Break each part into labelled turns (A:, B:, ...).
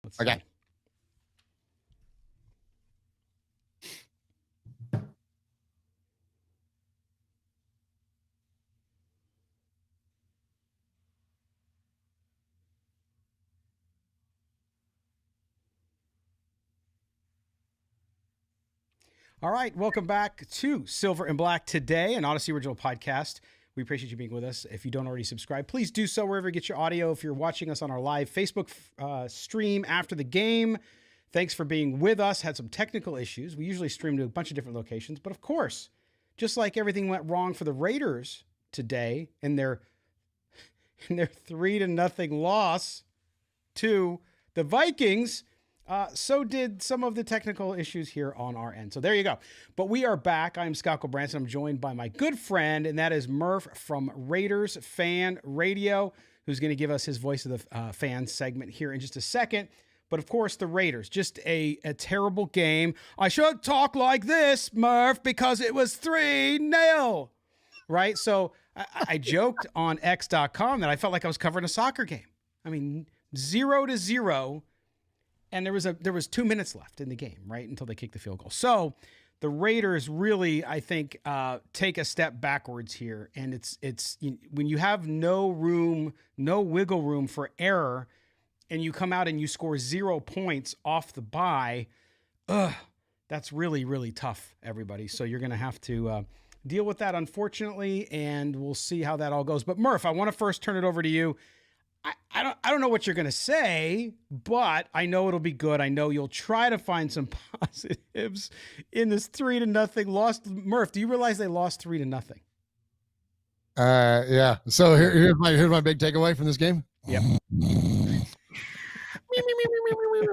A: Let's
B: Okay.
A: see. All right, welcome back to Silver and Black Today, an Odyssey original podcast. We appreciate you being with us. If you don't already subscribe, please do so wherever you get your audio. If you're watching us on our live Facebook stream after the game, thanks for being with us. Had some technical issues. We usually stream to a bunch of different locations, but of course, just like everything went wrong for the Raiders today in their 3-0 loss to the Vikings, so did some of the technical issues here on our end. So there you go. But we are back. I'm Scott Gulbransen. I'm joined by my good friend, and that is Murf from Raiders Fan Radio, who's going to give us his Voice of the Fans segment here in just a second. But, of course, the Raiders, just a terrible game. I should talk like this, Murf, because it was 3-0, right? So I joked on X.com that I felt like I was covering a soccer game. I mean, 0-0. And there was 2 minutes left in the game, right, until they kicked the field goal. So the Raiders really, I think, take a step backwards here. And it's when you have no wiggle room for error, and you come out and you score 0 points off the bye, that's really, really tough, everybody. So you're going to have to deal with that, unfortunately, and we'll see how that all goes. But Murf, I want to first turn it over to you. I don't know what you're going to say, but I know it'll be good. I know you'll try to find some positives in this 3-0 loss. Murf, do you realize they lost 3-0?
B: Yeah. So here's my big takeaway from this game.
A: Yep.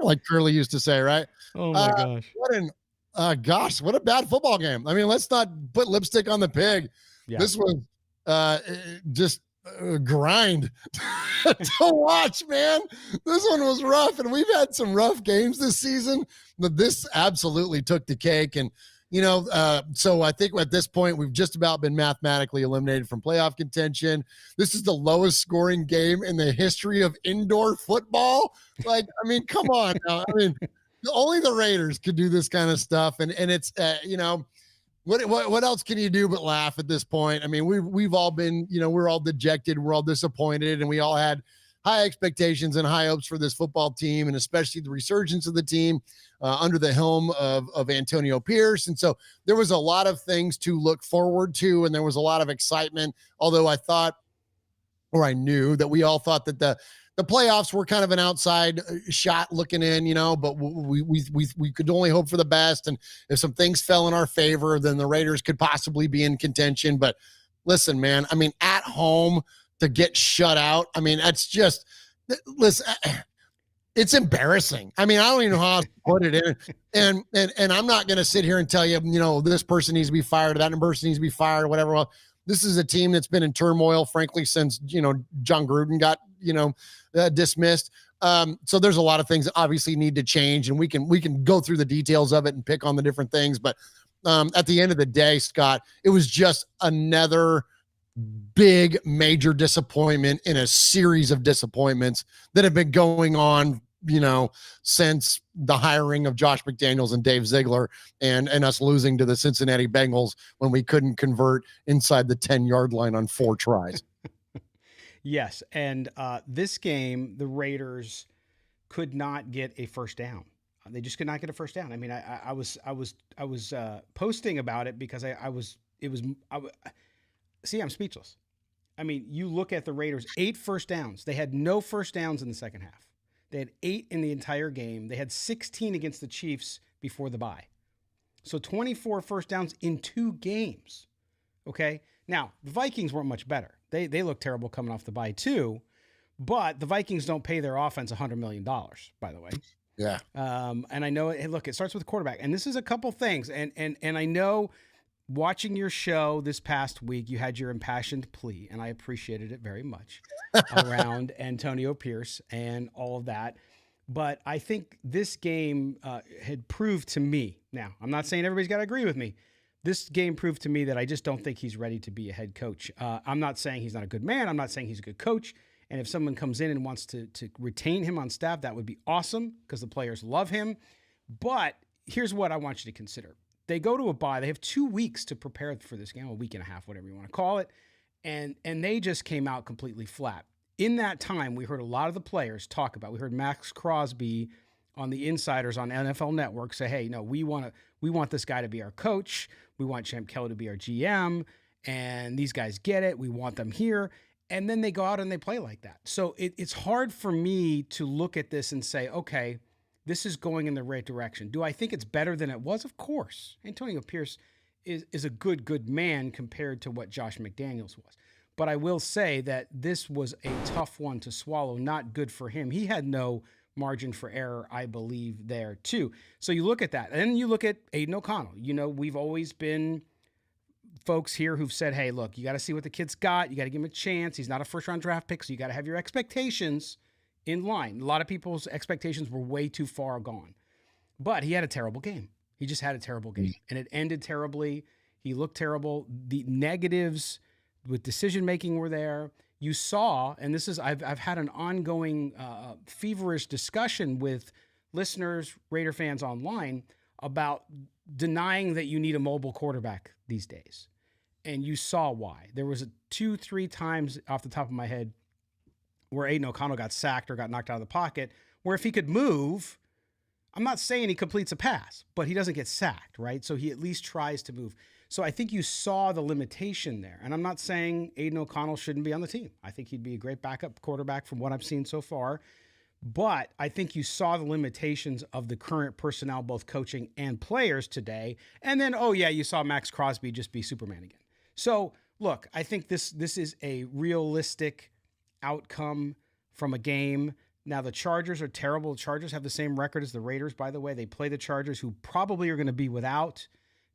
B: Like Curly used to say, right?
A: Oh my gosh.
B: What a bad football game. I mean, let's not put lipstick on the pig.
A: Yeah.
B: This was just grind to watch, man. This one was rough, and we've had some rough games this season, but this absolutely took the cake. And so I think at this point we've just about been mathematically eliminated from playoff contention. This is the lowest scoring game in the history of indoor football. Like, I mean, come on now. I mean, only the Raiders could do this kind of stuff, and it's What else can you do but laugh at this point? I mean, we've all been, we're all dejected, we're all disappointed, and we all had high expectations and high hopes for this football team, and especially the resurgence of the team under the helm of Antonio Pierce. And so there was a lot of things to look forward to, and there was a lot of excitement, although I knew that we all thought that the playoffs were kind of an outside shot looking in, but we could only hope for the best. And if some things fell in our favor, then the Raiders could possibly be in contention. But listen, man, I mean, at home to get shut out, I mean, that's just, listen, it's embarrassing. I mean, I don't even know how to put it in. And I'm not going to sit here and tell you, this person needs to be fired, that person needs to be fired, whatever. Well, this is a team that's been in turmoil, frankly, since, John Gruden got, dismissed. So there's a lot of things that obviously need to change, and we can go through the details of it and pick on the different things. But at the end of the day, Scott, it was just another big major disappointment in a series of disappointments that have been going on, since the hiring of Josh McDaniels and Dave Ziegler and us losing to the Cincinnati Bengals when we couldn't convert inside the 10-yard line on 4 tries.
A: Yes, and this game, the Raiders could not get a first down. They just could not get a first down. I mean, I was posting about it because I'm speechless. I mean, you look at the Raiders, 8 first downs. They had no first downs in the second half. They had 8 in the entire game. They had 16 against the Chiefs before the bye. So 24 first downs in 2 games. Okay. Now, the Vikings weren't much better. They look terrible coming off the bye too, but the Vikings don't pay their offense $100 million, by the way.
B: Yeah.
A: And I know, look, it starts with the quarterback, and this is a couple things. And I know watching your show this past week, you had your impassioned plea, and I appreciated it very much around Antonio Pierce and all of that. But I think this game had proved to me, now, I'm not saying everybody's got to agree with me. This game proved to me that I just don't think he's ready to be a head coach. I'm not saying he's not a good man. I'm not saying he's a good coach. And if someone comes in and wants to retain him on staff, that would be awesome because the players love him. But here's what I want you to consider. They go to a bye. They have 2 weeks to prepare for this game, a week and a half, whatever you want to call it. And they just came out completely flat. In that time, we heard a lot of the players talk about, we heard Max Crosby on the Insiders on NFL Network say, hey, no, we want this guy to be our coach. We want Champ Kelly to be our GM. And these guys get it. We want them here. And then they go out and they play like that. So it's hard for me to look at this and say, okay, this is going in the right direction. Do I think it's better than it was? Of course. Antonio Pierce is a good man compared to what Josh McDaniels was. But I will say that this was a tough one to swallow, not good for him. He had no margin for error, I believe, there too. So you look at that. And then you look at Aidan O'Connell. You know, we've always been folks here who've said, hey, look, you got to see what the kid's got. You got to give him a chance. He's not a first-round draft pick, so you got to have your expectations in line. A lot of people's expectations were way too far gone. But he had a terrible game. He just had a terrible game. And it ended terribly. He looked terrible. The negatives with decision-making were there. You saw, and this is, I've had an ongoing feverish discussion with listeners, Raider fans online about denying that you need a mobile quarterback these days. And you saw why. There was 2-3 times off the top of my head where Aidan O'Connell got sacked or got knocked out of the pocket, where if he could move, I'm not saying he completes a pass, but he doesn't get sacked, right? So he at least tries to move. So I think you saw the limitation there. And I'm not saying Aidan O'Connell shouldn't be on the team. I think he'd be a great backup quarterback from what I've seen so far. But I think you saw the limitations of the current personnel, both coaching and players today. And then, oh yeah, you saw Max Crosby just be Superman again. So look, I think this is a realistic outcome from a game. Now the Chargers are terrible. The Chargers have the same record as the Raiders, by the way. They play the Chargers, who probably are going to be without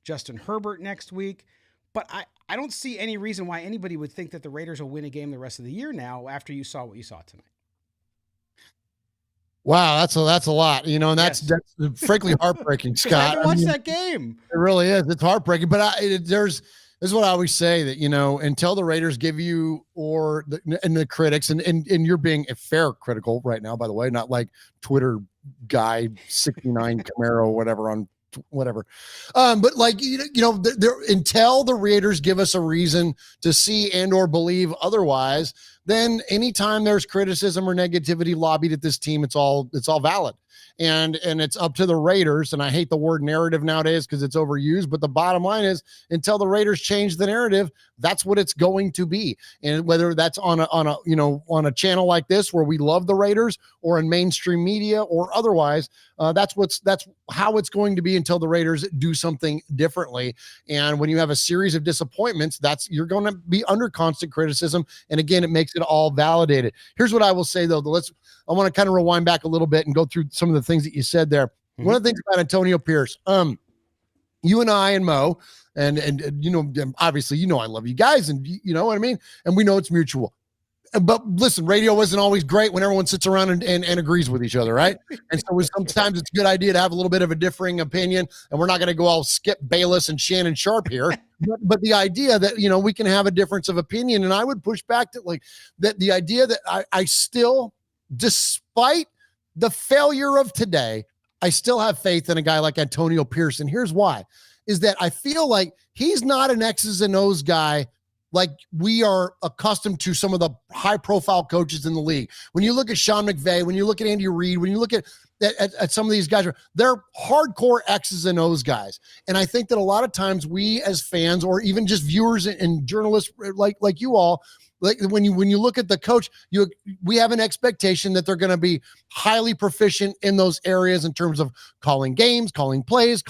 A: Justin Herbert next week. But I don't see any reason why anybody would think that the Raiders will win a game the rest of the year now after you saw what you saw tonight.
B: Wow, that's a lot, you know, and that's frankly heartbreaking, Scott.
A: I haven't watched that game.
B: It really is. It's heartbreaking, but this is what I always say, that, you know, until the Raiders give you, and the critics, and you're being a fair critical right now, by the way, not like Twitter guy 69 Camaro, whatever on whatever. But like, you know, until the Raiders give us a reason to see and or believe otherwise, then anytime there's criticism or negativity lobbied at this team, it's all valid. And it's up to the Raiders. And I hate the word narrative nowadays because it's overused, but the bottom line is, until the Raiders change the narrative, that's what it's going to be. And whether that's on a channel like this where we love the Raiders, or in mainstream media or otherwise, that's how it's going to be until the Raiders do something differently. And when you have a series of disappointments, you're going to be under constant criticism. And again, it makes it all validated. Here's what I will say though. I want to kind of rewind back a little bit and go through some of the things that you said there. Mm-hmm. One of the things about Antonio Pierce, you and I and Mo, and you know, obviously, you know, I love you guys, and you know what I mean? And we know it's mutual. But listen, radio isn't always great when everyone sits around and agrees with each other, right? And so sometimes it's a good idea to have a little bit of a differing opinion, and we're not going to go all Skip Bayless and Shannon Sharp here. But the idea that, you know, we can have a difference of opinion, and I would push back to like that, the idea that I still, despite the failure of today, I still have faith in a guy like Antonio Pierce. And here's why, is that I feel like he's not an X's and O's guy like we are accustomed to some of the high-profile coaches in the league. When you look at Sean McVay, when you look at Andy Reid, when you look at some of these guys, they're hardcore X's and O's guys. And I think that a lot of times we as fans, or even just viewers and journalists like you all, like when you look at the coach, we have an expectation that they're going to be highly proficient in those areas in terms of calling games, calling plays,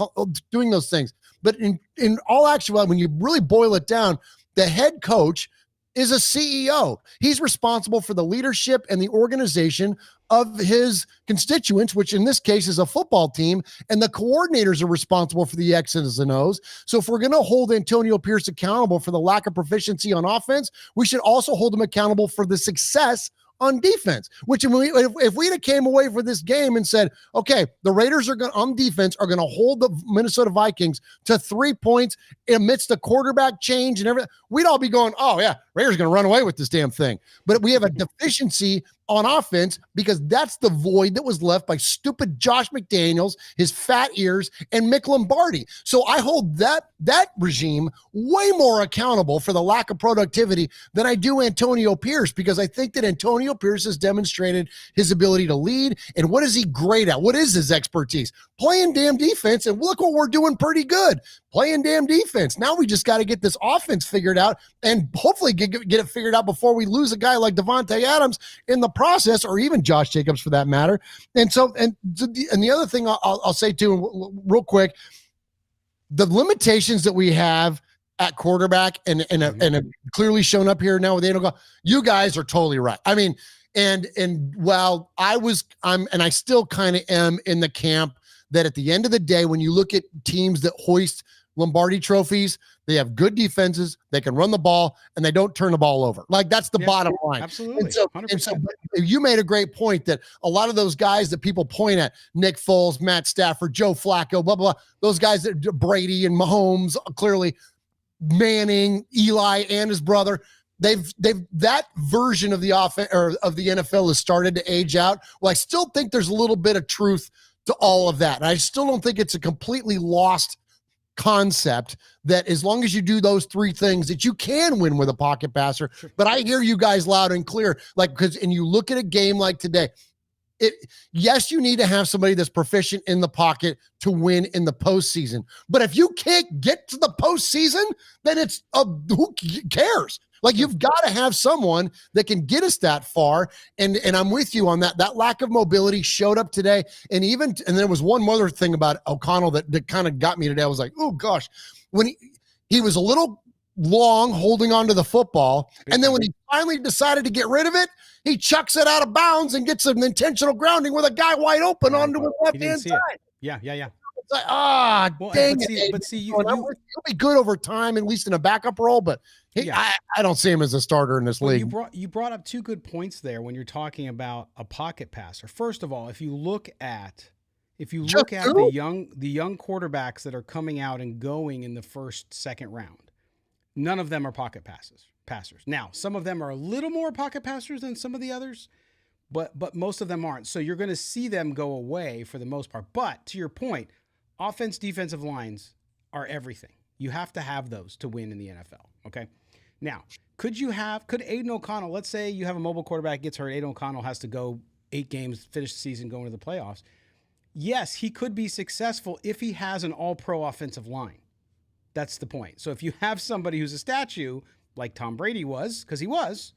B: doing those things. But in all actuality, when you really boil it down, the head coach is a CEO. He's responsible for the leadership and the organization of his constituents, which in this case is a football team, and the coordinators are responsible for the X's and O's. So if we're going to hold Antonio Pierce accountable for the lack of proficiency on offense, we should also hold him accountable for the success on defense, which if we'd have came away from this game and said, okay, the Raiders are going on defense are going to hold the Minnesota Vikings to 3 points amidst the quarterback change and everything, we'd all be going, oh yeah, Raiders are going to run away with this damn thing. But we have a deficiency on offense because that's the void that was left by stupid Josh McDaniels, his fat ears, and Mick Lombardi. So I hold that regime way more accountable for the lack of productivity than I do Antonio Pierce, because I think that Antonio Pierce has demonstrated his ability to lead. And what is he great at? What is his expertise? Playing damn defense. And look what we're doing pretty good. Playing damn defense. Now we just got to get this offense figured out and hopefully get it figured out before we lose a guy like Davante Adams in the process, or even Josh Jacobs for that matter. And the other thing I'll say too, real quick, the limitations that we have at quarterback and have clearly shown up here now with Aidan O'Connell, you guys are totally right. I mean, and while I still kind of am in the camp that at the end of the day, when you look at teams that hoist Lombardi trophies, they have good defenses, they can run the ball, and they don't turn the ball over. Like, that's the bottom line.
A: Absolutely.
B: And so you made a great point that a lot of those guys that people point at, Nick Foles, Matt Stafford, Joe Flacco, blah, blah, blah, those guys that Brady and Mahomes, clearly Manning, Eli, and his brother, they've that version of the offense or of the NFL has started to age out. Well, I still think there's a little bit of truth to all of that. And I still don't think it's a completely lost concept that as long as you do those three things that you can win with a pocket passer. But I hear you guys loud and clear, and you look at a game like today, yes, you need to have somebody that's proficient in the pocket to win in the postseason. But if you can't get to the postseason, then it's who cares? Like, you've got to have someone that can get us that far. And I'm with you on that. That lack of mobility showed up today. And there was one other thing about O'Connell that kind of got me today. I was like, oh gosh, when he was a little long holding onto the football. And then when he finally decided to get rid of it, he chucks it out of bounds and gets an intentional grounding with a guy wide open onto his left-hand side.
A: Yeah.
B: It's like, dang it.
A: But see,
B: he'll be good over time, at least in a backup role, but I don't see him as a starter in this league.
A: You brought up two good points there when you're talking about a pocket passer. First of all, if you look at the young quarterbacks that are coming out and going in the first, second round, none of them are pocket passers. Now, some of them are a little more pocket passers than some of the others, but most of them aren't. So you're going to see them go away for the most part. But to your point, offense, defensive lines are everything. You have to have those to win in the NFL. Okay. Now, could Aidan O'Connell, let's say you have a mobile quarterback, gets hurt, Aidan O'Connell has to go 8 games, finish the season, go into the playoffs. Yes, he could be successful if he has an all-pro offensive line. That's the point. So if you have somebody who's a statue, like Tom Brady was, because he was,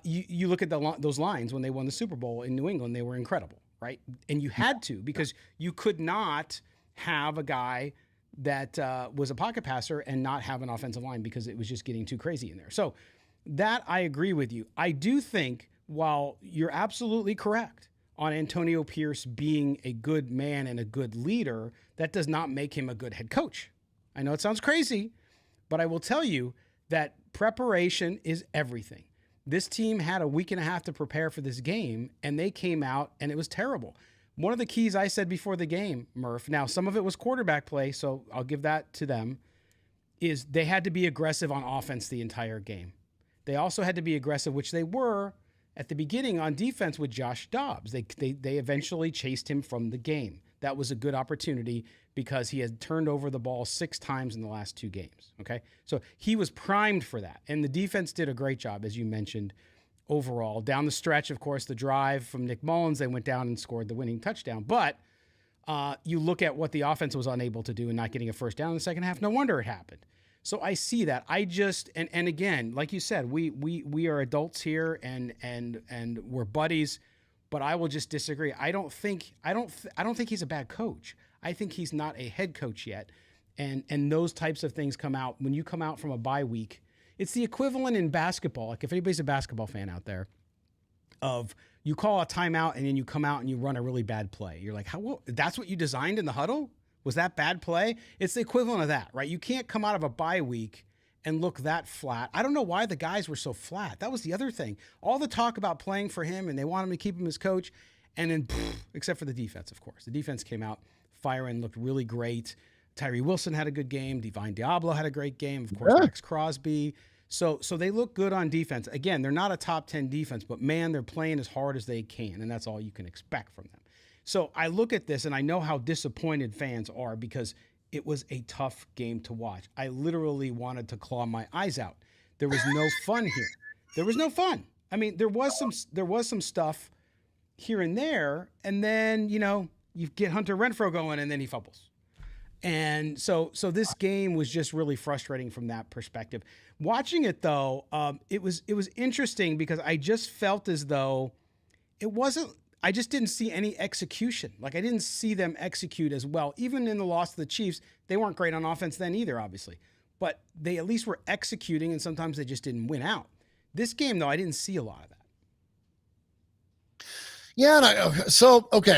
A: you look at those lines when they won the Super Bowl in New England, they were incredible, right? And you had to, because you could not have a guy that was a pocket passer and not have an offensive line, because it was just getting too crazy in there. So that, I agree with you. I do think, while you're absolutely correct on Antonio Pierce being a good man and a good leader, that does not make him a good head coach. I know it sounds crazy, but I will tell you that preparation is everything. This team had a week and a half to prepare for this game, and they came out and it was terrible. One of the keys I said before the game, Murph, now some of it was quarterback play, so I'll give that to them, is they had to be aggressive on offense the entire game. They also had to be aggressive, which they were at the beginning, on defense with Josh Dobbs. They eventually chased him from the game. That was a good opportunity because he had turned over the ball 6 times in the last 2 games. Okay. So he was primed for that. And the defense did a great job, as you mentioned, overall. Down the stretch, of course, the drive from Nick Mullins, they went down and scored the winning touchdown. But you look at what the offense was unable to do and not getting a first down in the second half, no wonder it happened. So I see that. I just, and again, like you said, we are adults here and we're buddies, but I will just disagree. I don't think he's a bad coach. I think he's not a head coach yet. And those types of things come out when you come out from a bye week. It's the equivalent in basketball. Like, if anybody's a basketball fan out there, of you call a timeout and then you come out and you run a really bad play. You're like, that's what you designed in the huddle? Was that bad play? It's the equivalent of that, right? You can't come out of a bye week and look that flat. I don't know why the guys were so flat. That was the other thing. All the talk about playing for him and they want him to keep him as coach. And then, except for the defense, of course. The defense came out firing, looked really great. Tyree Wilson had a good game. Divine Diablo had a great game. Of course, Max Crosby. So they look good on defense. Again, they're not a top 10 defense, but man, they're playing as hard as they can, and that's all you can expect from them. So I look at this, and I know how disappointed fans are because it was a tough game to watch. I literally wanted to claw my eyes out. There was no fun here. There was no fun. I mean, there was some stuff here and there, and then, you get Hunter Renfrow going, and then he fumbles. And so this game was just really frustrating from that perspective. Watching it, though, it was interesting because I just felt as though I just didn't see any execution. Like, I didn't see them execute as well. Even in the loss to the Chiefs, they weren't great on offense then either, obviously. But they at least were executing, and sometimes they just didn't win out. This game, though, I didn't see a lot of that.
B: Yeah,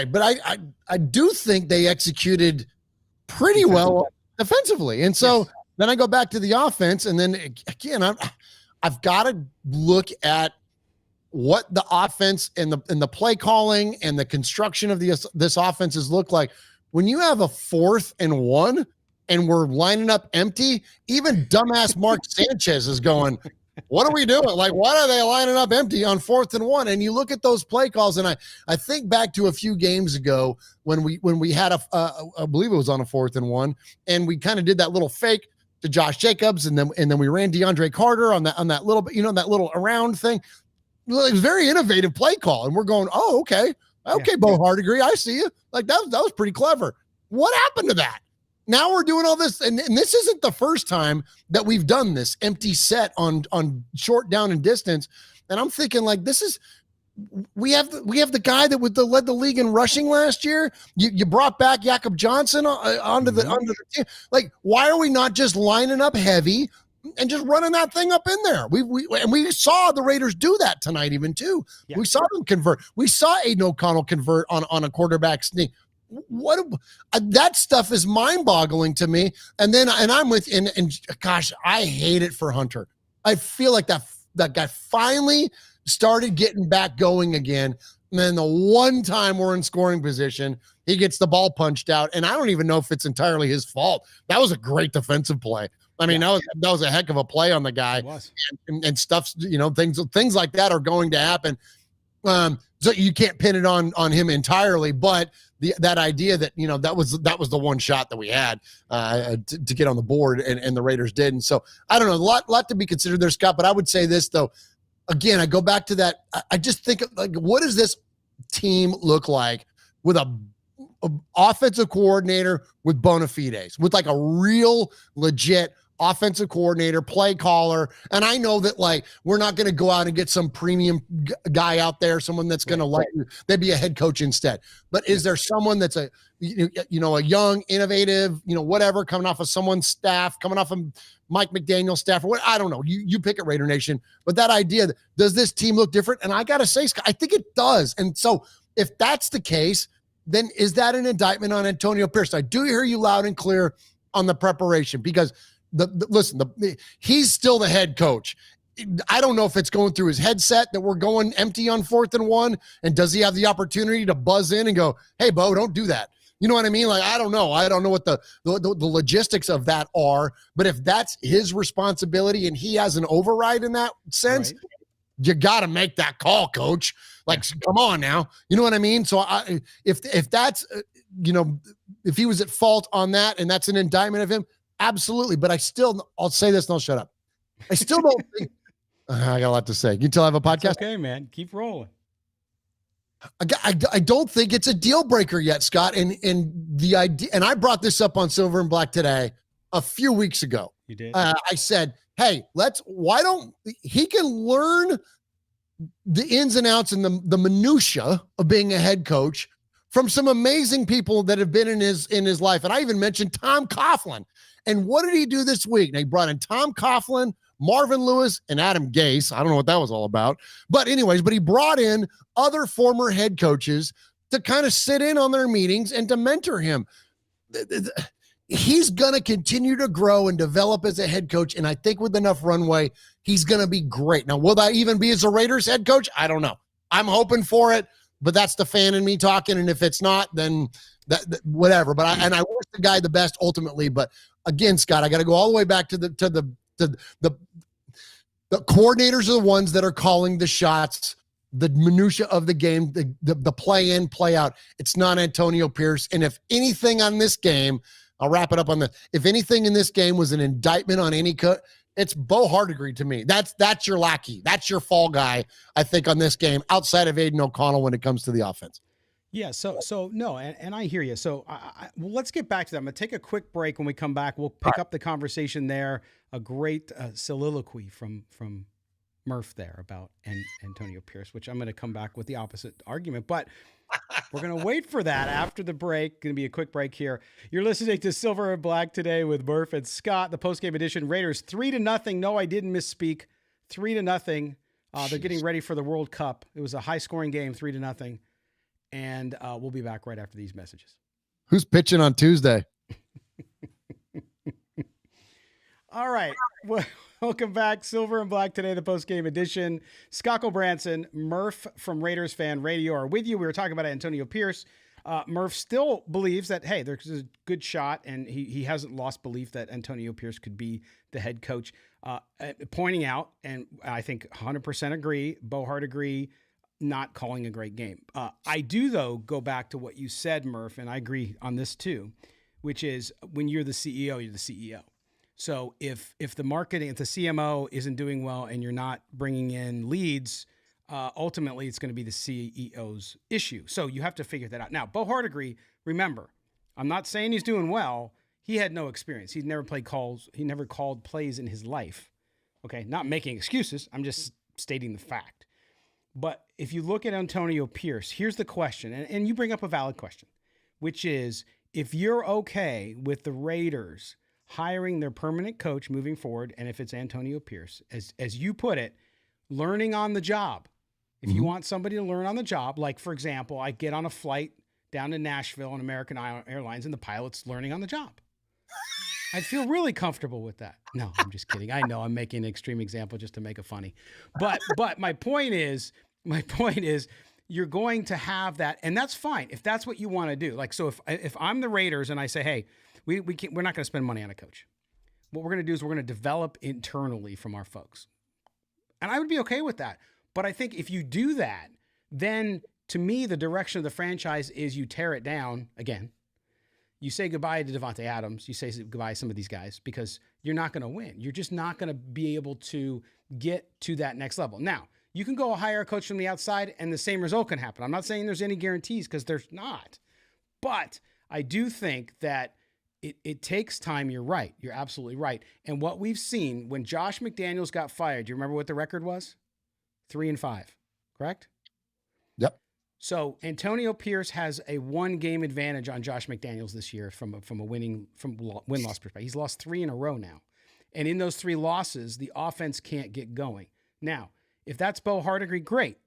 B: but I do think they executed pretty well defensively. And so then I go back to the offense, and then again, I've got to look at what the offense and the play calling and the construction of this offenses look like. When you have a 4th and 1 and we're lining up empty, even dumbass Mark Sanchez is going, what are we doing? Like, why are they lining up empty on 4th and 1? And you look at those play calls, and I think back to a few games ago when we had I believe it was on a 4th and 1, and we kind of did that little fake to Josh Jacobs, and then we ran DeAndre Carter on that little bit, that little around thing. It was a very innovative play call, and we're going, oh, okay, Bo Hardigree, I see you. Like, that was pretty clever. What happened to that? Now we're doing all this, and this isn't the first time that we've done this empty set on short down and distance. And I'm thinking, like, we have the guy that led the league in rushing last year. You brought back Jakob Johnson onto the team. Like, why are we not just lining up heavy and just running that thing up in there? We saw the Raiders do that tonight, even too. Yeah. We saw them convert. We saw Aidan O'Connell convert on a quarterback sneak. That stuff is mind-boggling to me. And I'm with and gosh, I hate it for Hunter. I feel like that guy finally started getting back going again. And then the one time we're in scoring position, he gets the ball punched out, and I don't even know if it's entirely his fault. That was a great defensive play. I mean, that was a heck of a play on the guy. It was. And stuff, things like that are going to happen. So you can't pin it on him entirely, but that idea that that was the one shot that we had to get on the board, and the Raiders didn't. So I don't know, a lot to be considered there, Scott. But I would say this though, again, I go back to that. I just think, like, what does this team look like with a offensive coordinator with bona fides, with like a real legit offensive coordinator, play caller? And I know that, like, we're not going to go out and get some premium guy out there, someone that's going to they'd be a head coach instead. But is there someone that's a young, innovative, whatever, coming off of someone's staff, coming off of Mike McDaniel's staff, or what? I don't know. You pick it, Raider Nation. But that idea, does this team look different? And I got to say, Scott, I think it does. And so if that's the case, then is that an indictment on Antonio Pierce? I do hear you loud and clear on the preparation, because he's still the head coach. I don't know if it's going through his headset that we're going empty on 4th and 1, and does he have the opportunity to buzz in and go, hey, Bo, don't do that? You know what I mean? Like, I don't know what the logistics of that are, but if that's his responsibility and he has an override in that sense, right, you got to make that call, coach. Like, come on now. You know what I mean? So if that's, if he was at fault on that and that's an indictment of him, absolutely. But I'll say this and I'll shut up. I still don't think, I got a lot to say. You can tell I have a podcast.
A: That's okay, man. Keep rolling.
B: I don't think it's a deal breaker yet, Scott. And the idea, and I brought this up on Silver and Black today a few weeks ago.
A: You did.
B: I said, hey, he can learn the ins and outs and the minutia of being a head coach from some amazing people that have been in his life. And I even mentioned Tom Coughlin. And what did he do this week? Now, he brought in Tom Coughlin, Marvin Lewis, and Adam Gase. I don't know what that was all about. But he brought in other former head coaches to kind of sit in on their meetings and to mentor him. he's going to continue to grow and develop as a head coach. And I think with enough runway, he's going to be great. Now, will that even be as a Raiders head coach? I don't know. I'm hoping for it, but that's the fan in me talking. And if it's not, then that whatever. But I wish the guy the best ultimately. But again, Scott, I got to go all the way back to the coordinators are the ones that are calling the shots, the minutia of the game, the play in, play out. It's not Antonio Pierce. And if anything on this game, I'll wrap it up on this. If anything in this game was an indictment on any it's Bo Hardegree to me. That's your lackey. That's your fall guy, I think, on this game, outside of Aidan O'Connell when it comes to the offense.
A: Yeah, so no, and I hear you. So well, let's get back to that. I'm going to take a quick break. When we come back, we'll pick up the conversation there. A great soliloquy from Murf there about Antonio Pierce, which I'm going to come back with the opposite argument. But we're going to wait for that after the break. Going to be a quick break here. You're listening to Silver and Black today with Murf and Scott, the postgame edition. Raiders 3-0. No, I didn't misspeak. 3-0. They're getting ready for the World Cup. It was a high-scoring game, 3-0. And we'll be back right after these messages.
B: Who's pitching on Tuesday?
A: All right. Welcome back. Silver and Black today, the post-game edition. Scott Gulbransen, Murf from Raiders Fan Radio are with you. We were talking about Antonio Pierce. Murf still believes that, hey, there's a good shot, and he hasn't lost belief that Antonio Pierce could be the head coach. Pointing out, and I think 100% agree, Bo Hardegree not calling a great game. I do, though, go back to what you said, Murf, and I agree on this too, which is when you're the CEO, you're the CEO. So if the marketing, if the CMO isn't doing well and you're not bringing in leads, ultimately it's going to be the CEO's issue. So you have to figure that out. Now, Bo Hardegree, remember, I'm not saying he's doing well. He had no experience. He's never played calls. He never called plays in his life. Okay, not making excuses. I'm just stating the fact. But if you look at Antonio Pierce, here's the question, and you bring up a valid question, which is if you're okay with the Raiders hiring their permanent coach moving forward, and if it's Antonio Pierce, as you put it, learning on the job. If you want somebody to learn on the job, like, for example, I get on a flight down to Nashville on American Airlines and the pilot's learning on the job. I'd feel really comfortable with that. No, I'm just kidding. I know I'm making an extreme example just to make it funny. But my point is you're going to have that, and that's fine if that's what you want to do. Like, so if I'm the Raiders and I say, hey, we're not going to spend money on a coach. What we're going to do is we're going to develop internally from our folks. And I would be okay with that. But I think if you do that, then to me, the direction of the franchise is you tear it down again. You say goodbye to Davante Adams. You say goodbye to some of these guys because you're not going to win. You're just not going to be able to get to that next level. Now, you can go hire a coach from the outside and the same result can happen. I'm not saying there's any guarantees because there's not. But I do think that it takes time. You're right. You're absolutely right. And what we've seen when Josh McDaniels got fired, do you remember what the record was? 3-5, correct?
B: Yep.
A: So Antonio Pierce has a 1-game advantage on Josh McDaniels this year from a win-loss perspective. He's lost 3 in a row now. And in those 3 losses, the offense can't get going. Now, if that's Bo Hardegree, great.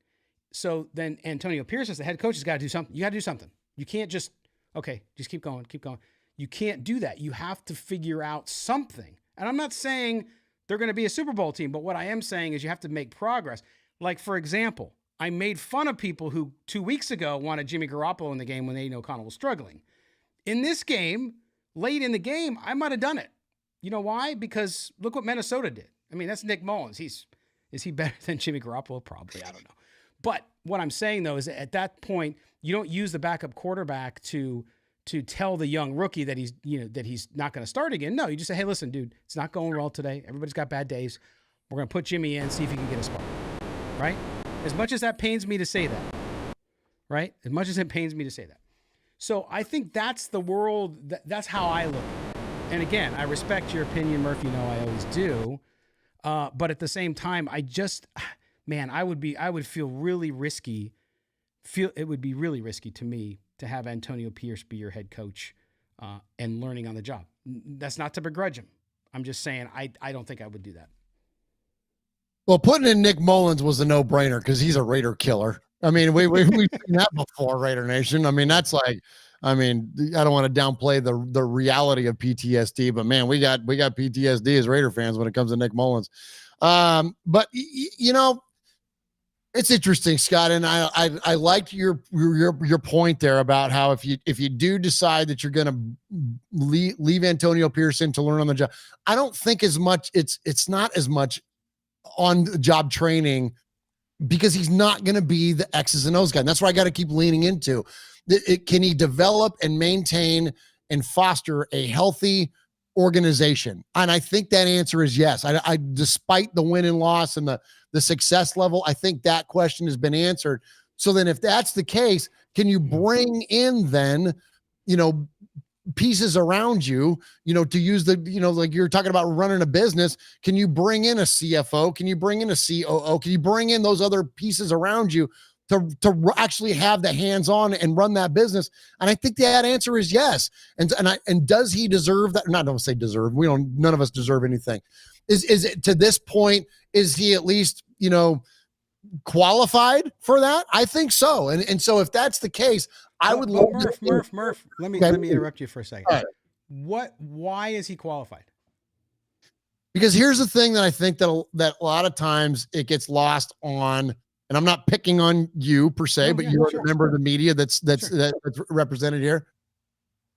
A: So then Antonio Pierce as the head coach has got to do something. You got to do something. You can't just keep going. You can't do that. You have to figure out something. And I'm not saying they're going to be a Super Bowl team, but what I am saying is you have to make progress. Like, for example, I made fun of people who 2 weeks ago wanted Jimmy Garoppolo in the game when Aidan O'Connell was struggling. In this game, late in the game, I might have done it. You know why? Because look what Minnesota did. I mean, that's Nick Mullins. Is he better than Jimmy Garoppolo? Probably. I don't know. But what I'm saying, though, is at that point, you don't use the backup quarterback to tell the young rookie that he's not going to start again. No, you just say, hey, listen, dude, it's not going well today. Everybody's got bad days. We're going to put Jimmy in, see if he can get a spot. Right? As much as that pains me to say that. Right? As much as it pains me to say that. So I think that's the world. That's how I look. And again, I respect your opinion, Murphy. You know I always do. But at the same time, I would feel really risky. It would be really risky to me to have Antonio Pierce be your head coach and learning on the job. That's not to begrudge him. I'm just saying I don't think I would do that.
B: Well, putting in Nick Mullins was a no-brainer because he's a Raider killer. I mean, we've seen that before, Raider Nation. I mean, that's like, I mean, I don't want to downplay the reality of PTSD, but man, we got PTSD as Raider fans when it comes to Nick Mullins. But it's interesting, Scott, and I liked your point there about how if you do decide that you're going to leave Antonio Pearson to learn on the job, I don't think as much it's not as much on the job training, because he's not going to be the X's and O's guy. And that's what I got to keep leaning into. Can he develop and maintain and foster a healthy organization? And I think that answer is yes. I despite the win and loss and the success level, I think that question has been answered. So then if that's the case, can you bring in then, pieces around you, to use like you're talking about running a business, can you bring in a CFO? Can you bring in a COO? Can you bring in those other pieces around you to actually have the hands-on and run that business? And I think that answer is yes. And does he deserve that? Not, don't say deserve. None of us deserve anything. Is it to this point, is he at least, qualified for that? I think so. And so if that's the case, I would love
A: Murf. Let me interrupt you for a second. Right. Why is he qualified?
B: Because here's the thing that I think that a lot of times it gets lost on, and I'm not picking on you per se, but you're a member of the media that's represented here.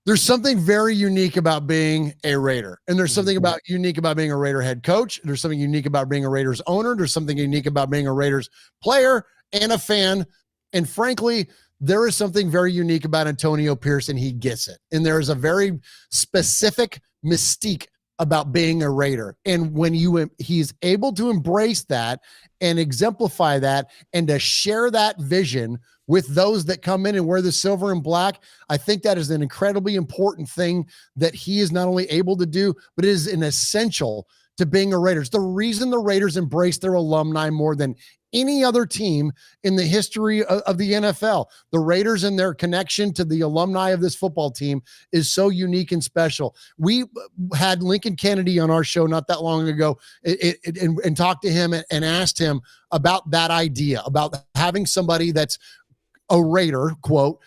B: There's something very unique about being a Raider, and there's something unique about being a Raider head coach. There's something unique about being a Raiders owner. There's something unique about being a Raiders player and a fan. And frankly, there is something very unique about Antonio Pearson. He gets it. And there is a very specific mystique about being a Raider. And when he's able to embrace that and exemplify that and to share that vision with those that come in and wear the silver and black, I think that is an incredibly important thing that he is not only able to do, but it is an essential to being a Raiders. The reason the Raiders embrace their alumni more than any other team in the history of the NFL. The Raiders and their connection to the alumni of this football team is so unique and special. We had Lincoln Kennedy on our show not that long ago and talked to him and asked him about that idea, about having somebody that's a Raider, quote,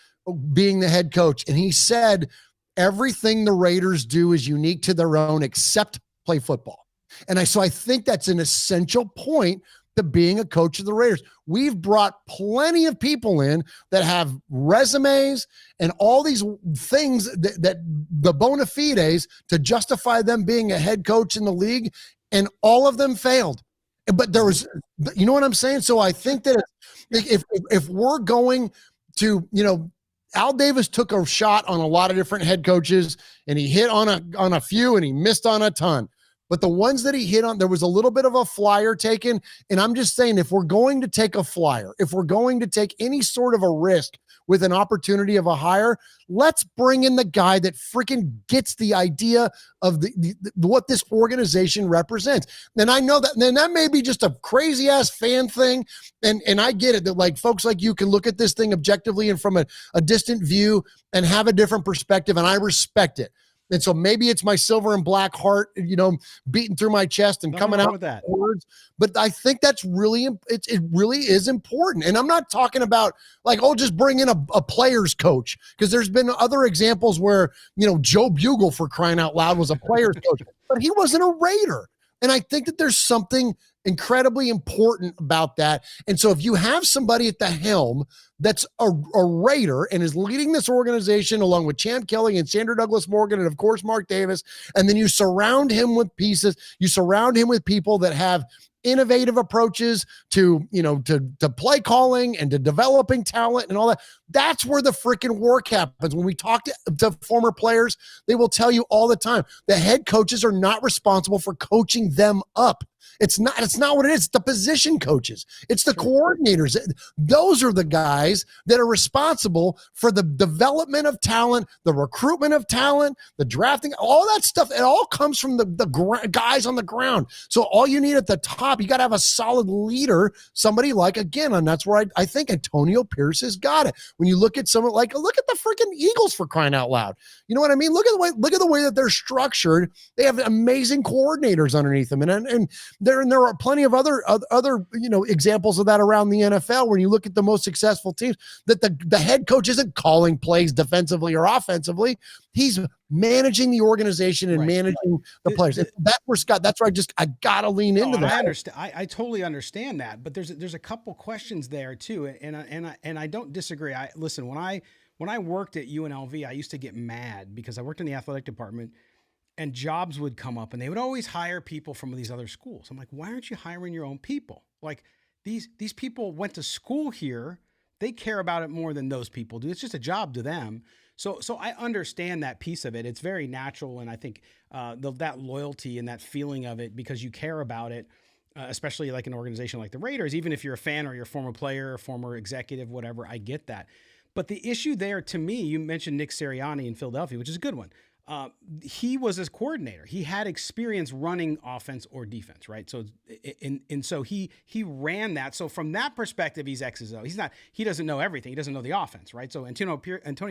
B: being the head coach. And he said, everything the Raiders do is unique to their own except play football. And so I think that's an essential point to being a coach of the Raiders. We've brought plenty of people in that have resumes and all these things that the bona fides to justify them being a head coach in the league, and all of them failed. But there was, you know what I'm saying? So I think that if we're going to, Al Davis took a shot on a lot of different head coaches, and he hit on a few and he missed on a ton. But the ones that he hit on, there was a little bit of a flyer taken. And I'm just saying, if we're going to take a flyer, if we're going to take any sort of a risk with an opportunity of a hire, let's bring in the guy that freaking gets the idea of what this organization represents. And I know that, and that may be just a crazy ass fan thing. And I get it that like folks like you can look at this thing objectively and from a distant view and have a different perspective. And I respect it. And so maybe it's my silver and black heart, beating through my chest and coming out with that words. But I think that's really, it really is important. And I'm not talking about like, just bring in a player's coach, because there's been other examples where, Joe Bugle, for crying out loud, was a player's coach, but he wasn't a Raider. And I think that there's something incredibly important about that. And so if you have somebody at the helm that's a Raider and is leading this organization along with Champ Kelly and Sandra Douglas Morgan and of course Mark Davis, and then you surround him with pieces, you surround him with people that have innovative approaches to play calling and to developing talent and all that. That's where the freaking work happens. When we talk to former players, they will tell you all the time, the head coaches are not responsible for coaching them up. It's not what it is. It's the position coaches. It's the coordinators. Those are the guys that are responsible for the development of talent, the recruitment of talent, the drafting, all that stuff. It all comes from the guys on the ground. So all you need at the top, you got to have a solid leader, somebody like, again, and that's where I think Antonio Pierce has got it. When you look at someone like, look at the freaking Eagles, for crying out loud. You know what I mean? Look at the way that they're structured. They have amazing coordinators underneath them. And there are plenty of other examples of that around the NFL. When you look at the most successful teams, that the head coach isn't calling plays defensively or offensively. He's managing the organization and managing the players. That's where Scott, that's where I got to lean into that.
A: I understand. I totally understand that, but there's a couple questions there too. And I don't disagree. Listen, when I worked at UNLV, I used to get mad because I worked in the athletic department and jobs would come up and they would always hire people from these other schools. I'm like, why aren't you hiring your own people? Like these people went to school here. They care about it more than those people do. It's just a job to them. So I understand that piece of it. It's very natural. And I think that loyalty and that feeling of it, because you care about it, especially like an organization like the Raiders, even if you're a fan or you're a former player, or former executive, whatever, I get that. But the issue there to me, you mentioned Nick Sirianni in Philadelphia, which is a good one. He was his coordinator. He had experience running offense or defense, right? So, so he ran that. So from that perspective, he's X's O. He doesn't know everything. He doesn't know the offense, right? So Antonio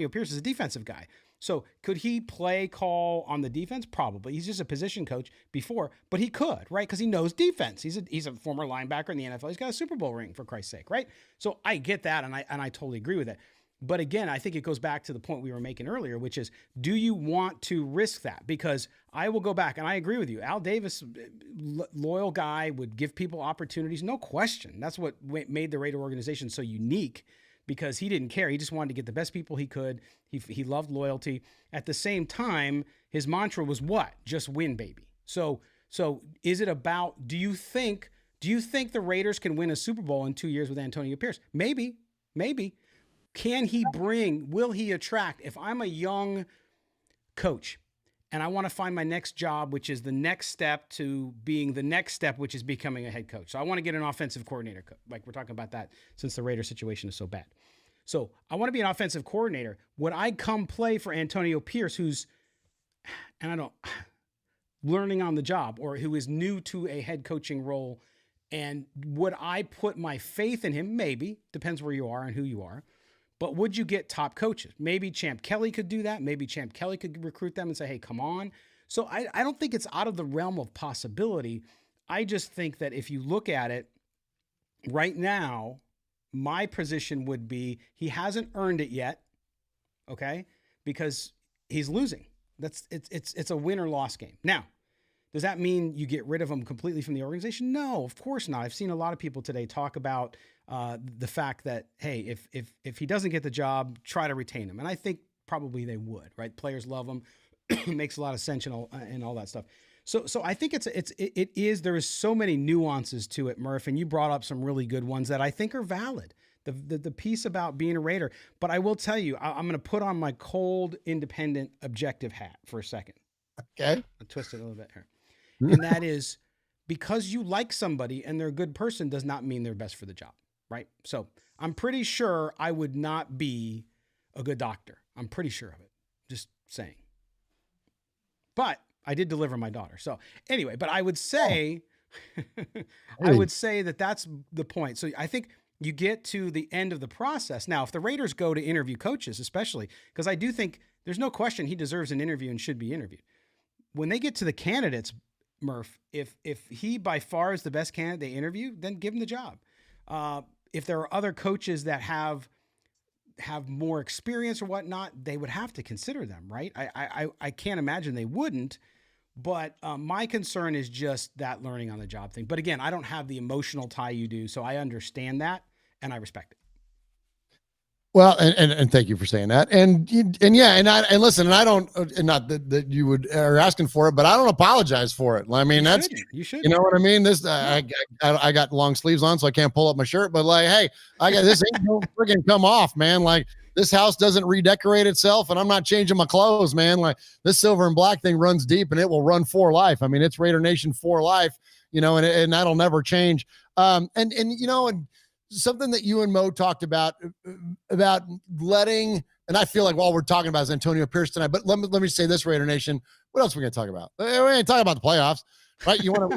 A: Pierce is a defensive guy. So could he play call on the defense? Probably. He's just a position coach before, but he could, right? Because he knows defense. He's a former linebacker in the NFL. He's got a Super Bowl ring, for Christ's sake, right? So I get that, and I totally agree with it. But again, I think it goes back to the point we were making earlier, which is, do you want to risk that? Because I will go back, and I agree with you. Al Davis, loyal guy, would give people opportunities, no question. That's what made the Raider organization so unique, because he didn't care. He just wanted to get the best people he could. He loved loyalty. At the same time, his mantra was what? Just win, baby. So is it about, do you think the Raiders can win a Super Bowl in 2 years with Antonio Pierce? Maybe. Will he attract? If I'm a young coach and I want to find my next job, which is the next step to being the next step, which is becoming a head coach. So I want to get an offensive coordinator. Like we're talking about that since the Raider situation is so bad. So I want to be an offensive coordinator. Would I come play for Antonio Pierce, who's, learning on the job, or who is new to a head coaching role? And would I put my faith in him? Maybe. Depends where you are and who you are. But would you get top coaches? Maybe Champ Kelly could do that. Maybe Champ Kelly could recruit them and say, hey, come on. So I don't think it's out of the realm of possibility. I just think that if you look at it right now, my position would be he hasn't earned it yet, okay? Because he's losing. It's a win or loss game. Now, does that mean you get rid of him completely from the organization? No, of course not. I've seen a lot of people today talk about the fact that, hey, if he doesn't get the job, try to retain him. And I think probably they would, right? Players love him. Makes a lot of sense and all that stuff. So I think there is so many nuances to it, Murph, and you brought up some really good ones that I think are valid. The piece about being a Raider. But I will tell you, I'm going to put on my cold, independent, objective hat for a second.
B: Okay.
A: I'll twist it a little bit here. And that is, because you like somebody and they're a good person does not mean they're best for the job, right? So I'm pretty sure I would not be a good doctor. I'm pretty sure of it. Just saying. But I did deliver my daughter. So anyway, but I would say, that that's the point. So I think you get to the end of the process. Now, if the Raiders go to interview coaches, especially, because I do think there's no question he deserves an interview and should be interviewed. When they get to the candidates, Murph, if he by far is the best candidate they interview, then give him the job. If there are other coaches that have more experience or whatnot, they would have to consider them, right? I can't imagine they wouldn't, but my concern is just that learning on the job thing. But again, I don't have the emotional tie you do, so I understand that and I respect it.
B: Well, and thank you for saying that. And listen, and I don't, and not that you are asking for it, but I don't apologize for it. I mean,
A: you should,
B: you know what I mean? This, I got long sleeves on, so I can't pull up my shirt, but like, hey, I got this ain't gonna friggin' come off, man. Like, this house doesn't redecorate itself, and I'm not changing my clothes, man. Like, this silver and black thing runs deep, and it will run for life. I mean, it's Raider Nation for life, and that'll never change. And something that you and Mo talked about letting, and I feel like while we're talking about is Antonio Pierce tonight, but let me say this, Raider Nation, what else are we going to talk about? We ain't talking about the playoffs, right? You want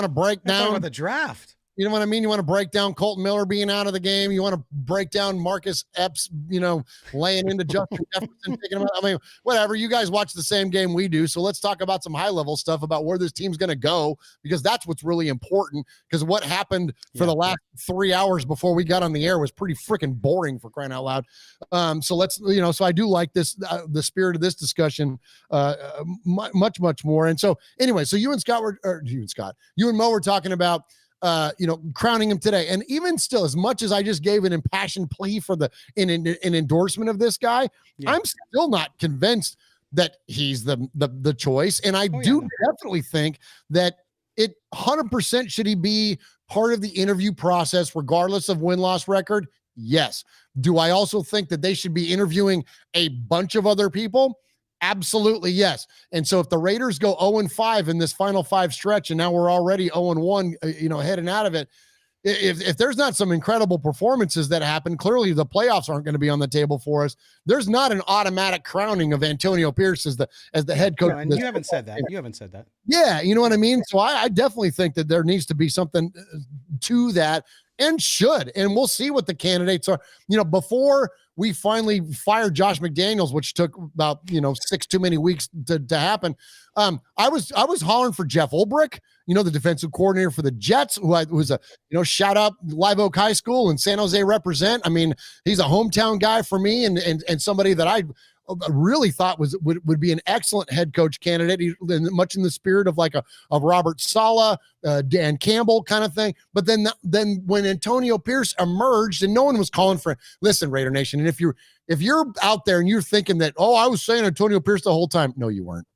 B: to break down
A: about the draft.
B: You know what I mean? You want to break down Colton Miller being out of the game. You want to break down Marcus Epps, laying into Justin Jefferson, taking him out. I mean, whatever. You guys watch the same game we do. So let's talk about some high-level stuff about where this team's going to go, because that's what's really important, because what happened for the last 3 hours before we got on the air was pretty freaking boring, for crying out loud. So let's, so I do like this, the spirit of this discussion much, much more. And so anyway, so you and Mo were talking about, crowning him today. And even still, as much as I just gave an impassioned plea for an endorsement of this guy, I'm still not convinced that he's the choice. And I definitely think that it 100% should he be part of the interview process, regardless of win-loss record? Yes. Do I also think that they should be interviewing a bunch of other people? Absolutely, yes. And so if the Raiders go 0-5 in this final 5 stretch, and now we're already 0-1, heading out of it, if there's not some incredible performances that happen, clearly the playoffs aren't going to be on the table for us. There's not an automatic crowning of Antonio Pierce as the head coach.
A: No, and you haven't said that. You haven't said that.
B: Yeah, you know what I mean? So I definitely think that there needs to be something to that, and should. And we'll see what the candidates are. Before we finally fired Josh McDaniels, which took about 6 too many weeks to happen. I was hollering for Jeff Ulbrich, the defensive coordinator for the Jets, who was a shout out Live Oak High School in San Jose represent. I mean, he's a hometown guy for me, and somebody that I really thought would be an excellent head coach candidate, much in the spirit of like a Robert Saleh, Dan Campbell kind of thing. But then when Antonio Pierce emerged, and no one was calling for it. Listen, Raider Nation, and if you're out there and you're thinking that, I was saying Antonio Pierce the whole time, no, you weren't.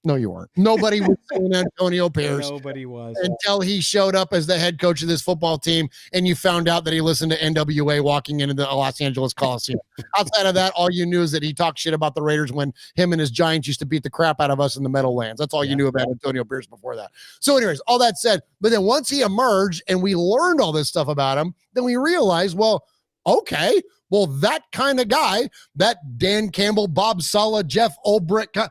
B: No, you weren't. Nobody was saying Antonio Pierce.
A: Nobody was.
B: Until he showed up as the head coach of this football team, and you found out that he listened to NWA walking into the Los Angeles Coliseum. Outside of that, all you knew is that he talked shit about the Raiders when him and his Giants used to beat the crap out of us in the Meadowlands. That's all you knew about Antonio Pierce before that. So anyways, all that said, but then once he emerged and we learned all this stuff about him, then we realized, okay, that kind of guy, that Dan Campbell, Bob Saleh, Jeff Ulbrich,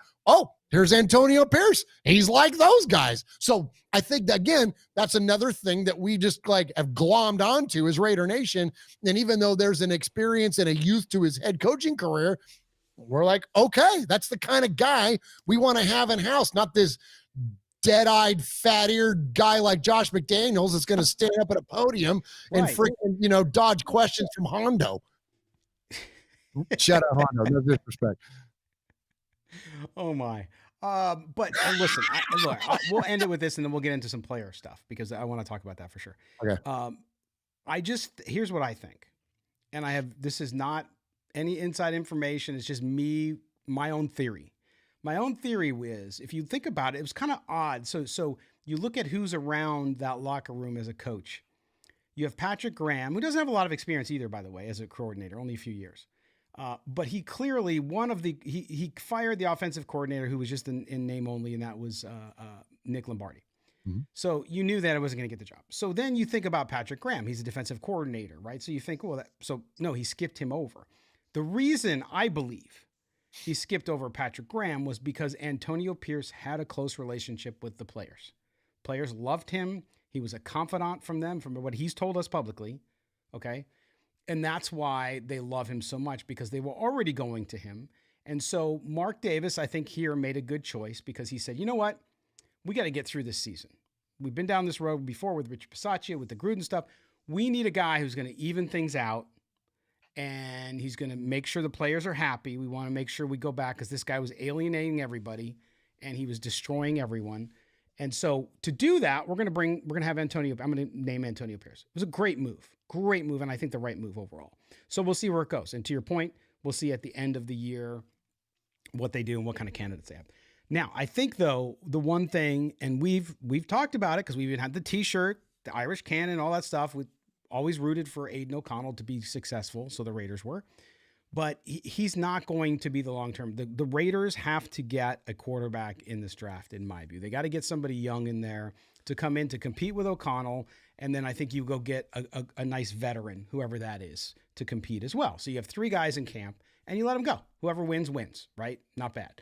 B: here's Antonio Pierce. He's like those guys. So I think that, again, that's another thing that we just have glommed onto as Raider Nation. And even though there's an experience and a youth to his head coaching career, we're like, okay, that's the kind of guy we want to have in house, not this dead-eyed, fat-eared guy like Josh McDaniels that's going to stand up at a podium and freaking, dodge questions from Hondo. Shout out Hondo, no disrespect.
A: Oh my. But listen, we'll end it with this, and then we'll get into some player stuff, because I want to talk about that for sure.
B: Okay.
A: Here's what I think. And this is not any inside information. It's just my own theory. My own theory is, if you think about it, it was kind of odd. So you look at who's around that locker room as a coach. You have Patrick Graham, who doesn't have a lot of experience either, by the way, as a coordinator, only a few years. But he clearly, he fired the offensive coordinator, who was just in name only, and that was Nick Lombardi. Mm-hmm. So you knew that I wasn't going to get the job. So then you think about Patrick Graham. He's a defensive coordinator, right? So you think, no, he skipped him over. The reason I believe he skipped over Patrick Graham was because Antonio Pierce had a close relationship with the players. Players loved him. He was a confidant from them, from what he's told us publicly. Okay. And that's why they love him so much, because they were already going to him. And so Mark Davis, I think, here made a good choice, because he said, you know what? We got to get through this season. We've been down this road before with Richard Bisaccia, with the Gruden stuff. We need a guy who's going to even things out, and he's going to make sure the players are happy. We want to make sure we go back, because this guy was alienating everybody, and he was destroying everyone. And so to do that, we're going to have I'm going to name Antonio Pierce. It was a great move. And I think the right move overall. So we'll see where it goes. And to your point, we'll see at the end of the year what they do and what kind of candidates they have. Now, I think, though, the one thing, and we've talked about it, because we even had the T-shirt, the Irish cannon, all that stuff. We always rooted for Aidan O'Connell to be successful, so the Raiders were. But he's not going to be the long-term. The Raiders have to get a quarterback in this draft, in my view. They got to get somebody young in there to come in to compete with O'Connell, and then I think you go get a nice veteran, whoever that is, to compete as well. So you have 3 guys in camp, and you let them go. Whoever wins, right? Not bad.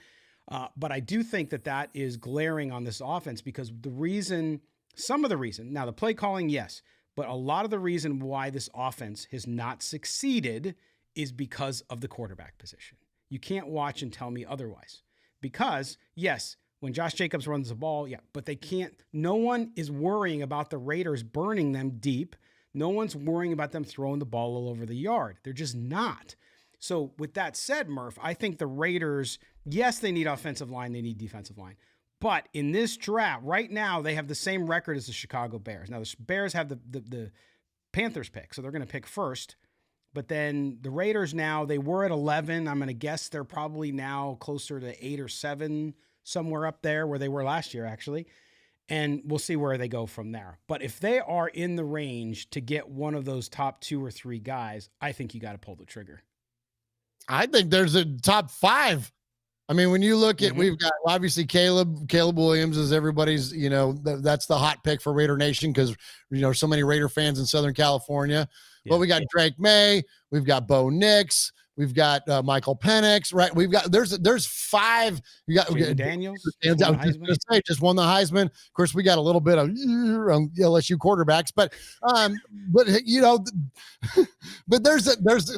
A: But I do think that is glaring on this offense, because some of the reason, now the play calling, yes, But a lot of the reason why this offense has not succeeded is because of the quarterback position. You can't watch and tell me otherwise. Because, yes, when Josh Jacobs runs the ball, yeah, but they can't. No one is worrying about the Raiders burning them deep. No one's worrying about them throwing the ball all over the yard. They're just not. So with that said, Murph, I think the Raiders, yes, they need offensive line. They need defensive line. But in this draft, right now, they have the same record as the Chicago Bears. Now, the Bears have the Panthers pick, so they're going to pick first. But then the Raiders now, they were at 11. I'm going to guess they're probably now closer to 8 or 7, somewhere up there where they were last year, actually. And we'll see where they go from there. But if they are in the range to get one of those top 2 or 3 guys, I think you got to pull the trigger.
B: I think there's a top 5. I mean, when you look at, we've got obviously Caleb Williams is everybody's, that's the hot pick for Raider Nation because, so many Raider fans in Southern California. Yeah. But we got Drake May, we've got Bo Nix, we've got Michael Penix, right? We've got there's 5. We got
A: Daniels.
B: Just won the Heisman. Of course, we got a little bit of LSU quarterbacks, but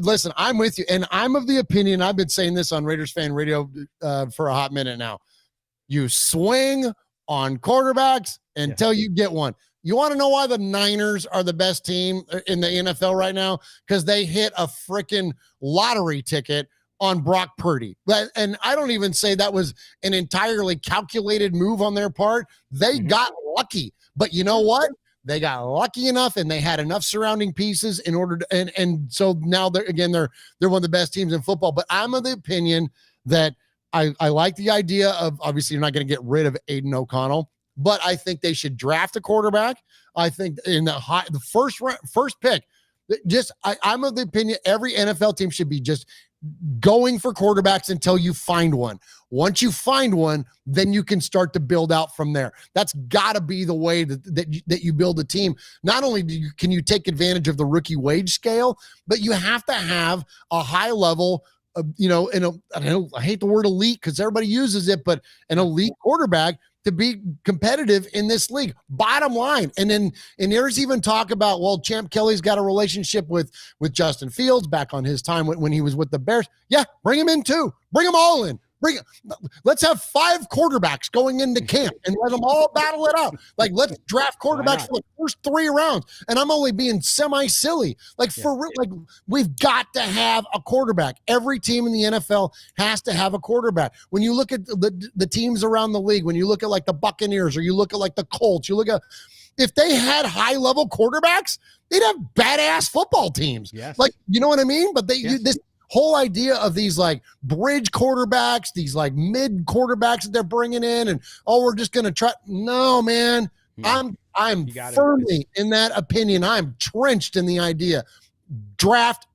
B: listen, I'm with you, and I'm of the opinion. I've been saying this on Raiders Fan Radio for a hot minute now. You swing on quarterbacks until you get one. You want to know why the Niners are the best team in the NFL right now? Because they hit a freaking lottery ticket on Brock Purdy. And I don't even say that was an entirely calculated move on their part. They got lucky. But you know what? They got lucky enough and they had enough surrounding pieces in order to, and so now they're one of the best teams in football. But I'm of the opinion that I like the idea of, obviously you're not going to get rid of Aidan O'Connell, but I think they should draft a quarterback. I think in the first pick, I'm of the opinion every NFL team should be just going for quarterbacks until you find one. Once you find one, then you can start to build out from there. That's got to be the way that you build a team. Not only can you take advantage of the rookie wage scale, but you have to have a high level of, I hate the word elite because everybody uses it, but an elite quarterback to be competitive in this league, bottom line. And there's even talk about, well, Champ Kelly's got a relationship with Justin Fields back on his time when he was with the Bears. Yeah, bring him in too. Bring them all in. Let's have 5 quarterbacks going into camp and let them all battle it out. Like, let's draft quarterbacks for the first 3 rounds. And I'm only being semi-silly. For real, we've got to have a quarterback. Every team in the NFL has to have a quarterback. When you look at the teams around the league, when you look at like the Buccaneers or you look at like the Colts, you look at, if they had high-level quarterbacks, they'd have badass football teams.
A: Yes.
B: Like, you know what I mean? But this whole idea of these like bridge quarterbacks, these like mid quarterbacks that they're bringing in, and we're just gonna try. No, man, I'm firmly in that opinion. I'm trenched in the idea. Draft,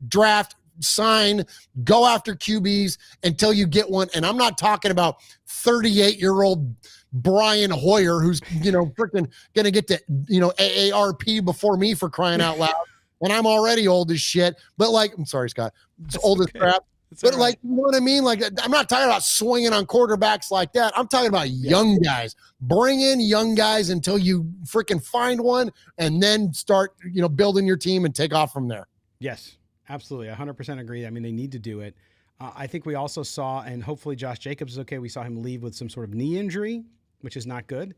B: sign, go after QBs until you get one. And I'm not talking about 38-year-old Brian Hoyer who's freaking gonna get to AARP before me, for crying out loud. And I'm already old as shit, but I'm sorry, Scott, it's old as crap. But you know what I mean? Like, I'm not talking about swinging on quarterbacks like that. I'm talking about young guys. Bring in young guys until you freaking find one, and then start, building your team and take off from there.
A: Yes, absolutely. 100% agree. I mean, they need to do it. I think we also saw, and hopefully Josh Jacobs is okay, we saw him leave with some sort of knee injury, which is not good.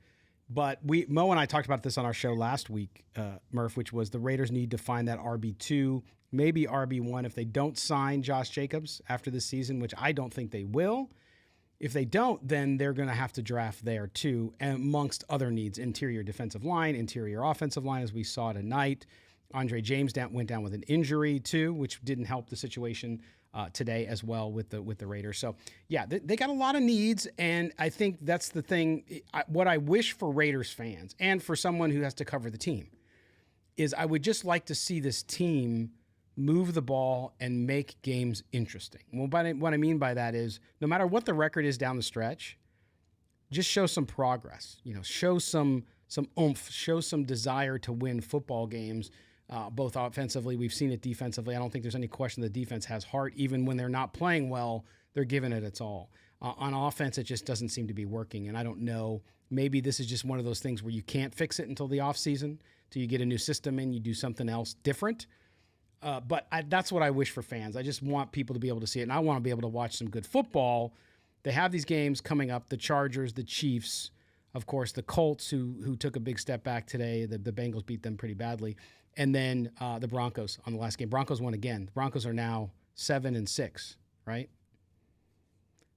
A: But Mo and I talked about this on our show last week, Murph, which was the Raiders need to find that RB2, maybe RB1 if they don't sign Josh Jacobs after this season, which I don't think they will. If they don't, then they're going to have to draft there too, amongst other needs, interior defensive line, interior offensive line, as we saw tonight. Andre James went down with an injury too, which didn't help the situation today as well with the Raiders. So yeah, they got a lot of needs, and I think that's the thing. What I wish for Raiders fans and for someone who has to cover the team is I would just like to see this team move the ball and make games interesting. Well, what I mean by that is no matter what the record is down the stretch, just show some progress. Show some oomph, show some desire to win football games. Both offensively, we've seen it defensively. I don't think there's any question the defense has heart. Even when they're not playing well, they're giving it its all. On offense, it just doesn't seem to be working. And I don't know, maybe this is just one of those things where you can't fix it until the offseason, till you get a new system in, you do something else different. But that's what I wish for fans. I just want people to be able to see it, and I want to be able to watch some good football. They have these games coming up, the Chargers, the Chiefs, of course, the Colts, who took a big step back today. The Bengals beat them pretty badly. And then the Broncos on the last game. Broncos won again. The Broncos are now 7-6, right?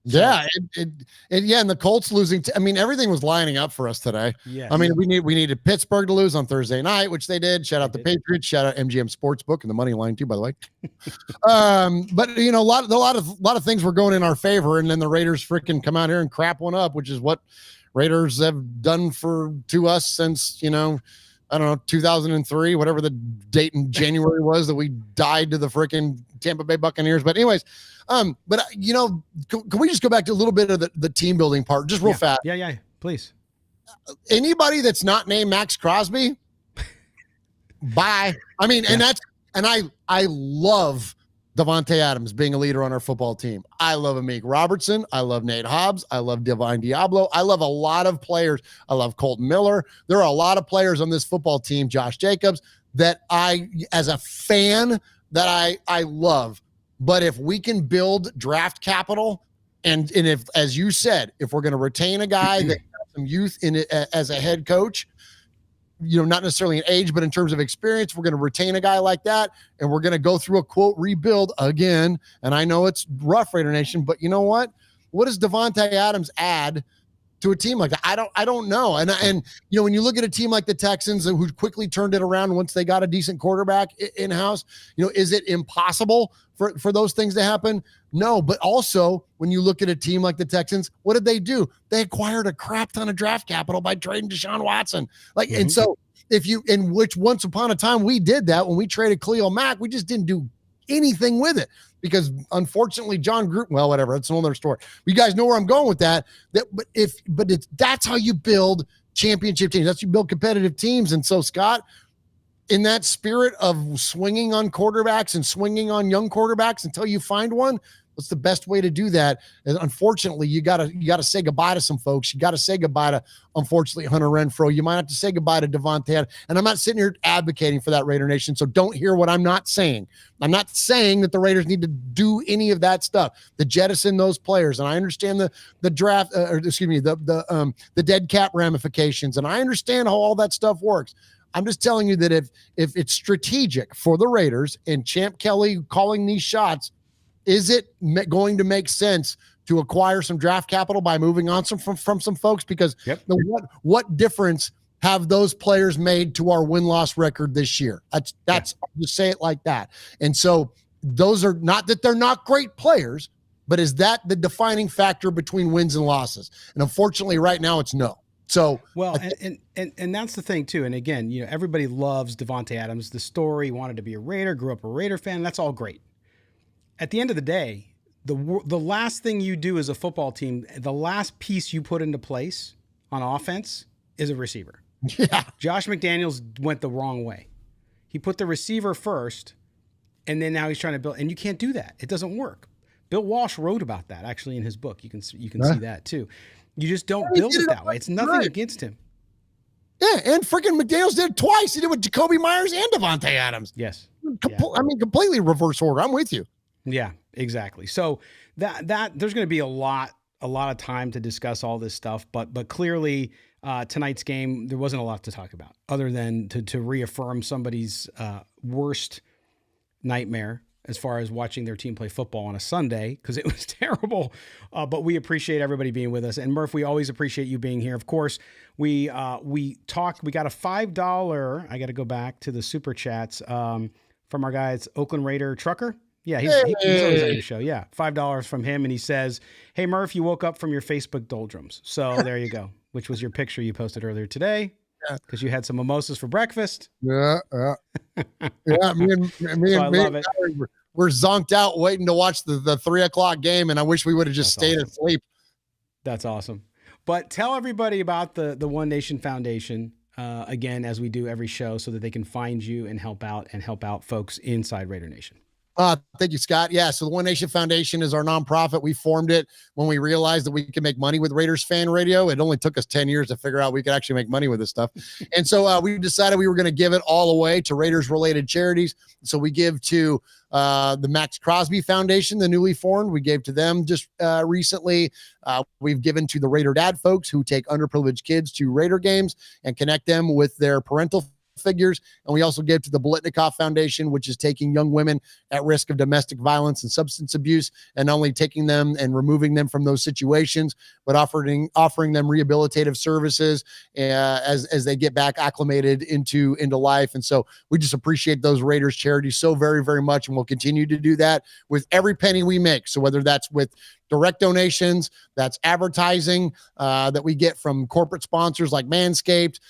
B: Yeah, and the Colts losing. Everything was lining up for us today.
A: Yeah,
B: we needed Pittsburgh to lose on Thursday night, which they did. Shout out the Patriots. Shout out MGM Sportsbook and the money line too, by the way. But a lot of things were going in our favor, and then the Raiders freaking come out here and crap one up, which is what Raiders have done to us since 2003, whatever the date in January was that we died to the freaking Tampa Bay Buccaneers. But anyways, can we just go back to a little bit of the team building part, just real fast?
A: Yeah, please.
B: Anybody that's not named Max Crosby, bye. I love Davante Adams being a leader on our football team. I love Amik Robertson. I love Nate Hobbs. I love Divine Diablo. I love a lot of players. I love Colton Miller. There are a lot of players on this football team, Josh Jacobs, that as a fan, that I love. But if we can build draft capital, and if, as you said, if we're going to retain a guy that has some youth in it as a head coach, not necessarily in age, but in terms of experience, we're going to retain a guy like that, and we're going to go through a quote rebuild again. And I know it's rough, Raider Nation, but you know what? What does Davante Adams add to a team like that? I don't know. And when you look at a team like the Texans, who quickly turned it around once they got a decent quarterback in house, is it impossible for those things to happen? No. But also, when you look at a team like the Texans, what did they do? They acquired a crap ton of draft capital by trading Deshaun Watson. And so which once upon a time we did that when we traded Khalil Mack, we just didn't do anything with it, because unfortunately John Gruden, well, whatever, that's another story. You guys know where I'm going with that. That's how you build championship teams. That's how you build competitive teams. And so, Scott, in that spirit of swinging on quarterbacks and swinging on young quarterbacks until you find one, what's the best way to do that? And unfortunately, you gotta say goodbye to some folks. You got to say goodbye to, unfortunately, Hunter Renfrow. You might have to say goodbye to Davante. And I'm not sitting here advocating for that, Raider Nation, so don't hear what I'm not saying. I'm not saying that the Raiders need to do any of that stuff, to jettison those players. And I understand the draft, the dead cap ramifications, and I understand how all that stuff works. I'm just telling you that if it's strategic for the Raiders and Champ Kelly calling these shots, is it going to make sense to acquire some draft capital by moving on from some folks? Because what difference have those players made to our win-loss record this year? That's I'll just say it like that. And so those are not that they're not great players, but is that the defining factor between wins and losses? And unfortunately, right now, it's no. So
A: and that's the thing too. And again, everybody loves Davante Adams. The story, wanted to be a Raider, grew up a Raider fan. That's all great. At the end of the day, the last thing you do as a football team, the last piece you put into place on offense is a receiver.
B: Yeah.
A: Josh McDaniels went the wrong way. He put the receiver first, and then now he's trying to build, and you can't do that. It doesn't work. Bill Walsh wrote about that actually in his book. You can see that too. You just don't build it that way. It's nothing against him.
B: Yeah, and freaking McDaniels did it twice. He did it with Jacoby Myers and Davante Adams.
A: Yes.
B: Completely reverse order. I'm with you.
A: Yeah, exactly. So that there's going to be a lot of time to discuss all this stuff, but clearly tonight's game, there wasn't a lot to talk about other than to reaffirm somebody's worst nightmare as far as watching their team play football on a Sunday, because it was terrible. But we appreciate everybody being with us. And Murph, we always appreciate you being here. Of course, we got a $5. I got to go back to the super chats from our guy. It's Oakland Raider Trucker. Yeah, he's always on your show. Yeah, $5 from him. And he says, "Hey, Murph, you woke up from your Facebook doldrums." So there you go, which was your picture you posted earlier today, because you had some mimosas for breakfast.
B: Yeah. Me and
A: love it.
B: We're zonked out waiting to watch the 3:00 game, and I wish we would have just stayed asleep.
A: That's awesome. But tell everybody about the One Nation Foundation, again, as we do every show, so that they can find you and help out folks inside Raider Nation.
B: Thank you, Scott. Yeah, so the One Nation Foundation is our nonprofit. We formed it when we realized that we could make money with Raiders Fan Radio. It only took us 10 years to figure out we could actually make money with this stuff. And so we decided we were going to give it all away to Raiders-related charities. So we give to the Max Crosby Foundation, the newly formed. We gave to them just recently. We've given to the Raider Dad folks who take underprivileged kids to Raider games and connect them with their parental figures. And we also give to the Bolitnikoff Foundation, which is taking young women at risk of domestic violence and substance abuse, and not only taking them and removing them from those situations, but offering them rehabilitative services as they get back acclimated into life. And so we just appreciate those Raiders charities so very, very much. And we'll continue to do that with every penny we make. So whether that's with direct donations, that's advertising that we get from corporate sponsors like Manscaped,